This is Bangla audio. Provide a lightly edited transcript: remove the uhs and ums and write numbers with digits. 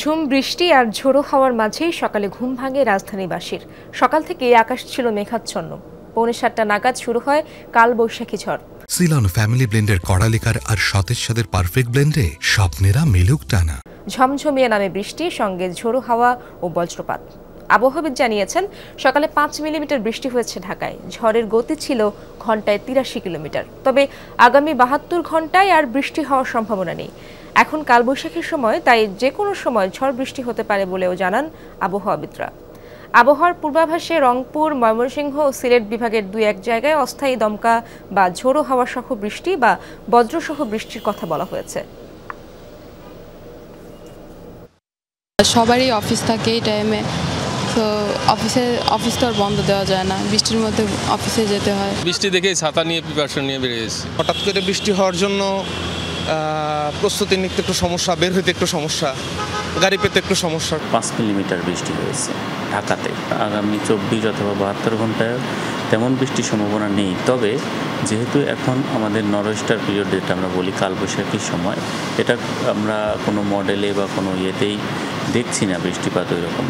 ঝুম বৃষ্টি আর ঝোড়ো হাওয়ার মাঝেই সকালে ঘুম ভাঙে রাজধানীবাসীর। সকাল থেকে আকাশ ছিল মেঘাচ্ছন্ন। 6:45 নাগাদ শুরু হয় কালবৈশাখী ঝড়। সিলন ফ্যামিলি ব্লেন্ডের কড়ালিকার আর সতেজ সাদের পারফেক্ট ব্লেন্ডে স্বপ্নেরা মেলুক টানা। ঝমঝমিয়ে নামে বৃষ্টি, সঙ্গে ঝোড়ো হাওয়া ও বজ্রপাত। আবহাওয়াবিদ জানিয়েছেন, সকালে 5 মিলিমিটার বৃষ্টি হয়েছে ঢাকায়। ঝড়ের গতি ছিল ঘন্টায় 83 কিলোমিটার। তবে আগামী 72 ঘন্টায় আর বৃষ্টি হওয়ার সম্ভাবনা নেই। এখন কালবৈশাখীর সময়, তাই যে কোনো সময় ঝড় বৃষ্টি হতে পারে বলেও জানান আবহাওয়াবিদরা। আবহাওয়ার পূর্বাভাসে রংপুর, ময়মনসিংহ ও সিলেট বিভাগের 2-1 জায়গায় অস্থায়ী দমকা বা ঝোড়ো হাওয়া সহ বৃষ্টি বা বজ্রসহ বৃষ্টির কথা বলা হয়েছে। সবারই অফিস থাকে এই টাইমে, তো অফিস তো আর বন্ধ দেওয়া যায় না, বৃষ্টির মধ্যে অফিসে যেতে হয়। বৃষ্টি দেখেই ছাতা নিয়ে প্রিপারেশন নিয়ে বেরিয়েছি। হঠাৎ করে বৃষ্টি হওয়ার জন্য প্রস্তুতি নিতে একটু সমস্যা, বের হইতে একটু সমস্যা, গাড়ি পেতে একটু সমস্যা। 5 মিলিমিটার বৃষ্টি হয়েছে ঢাকাতে। আগামী 24 অথবা 72 ঘন্টায় তেমন বৃষ্টির সম্ভাবনা নেই। তবে যেহেতু এখন আমাদের নরওয়েস্টার পিরিয়ড, যেটা আমরা বলি কালবৈশাখীর সময়, এটা আমরা কোনো মডেলে বা কোনো ইয়েতেই দেখছি না বৃষ্টিপাত ওই রকম।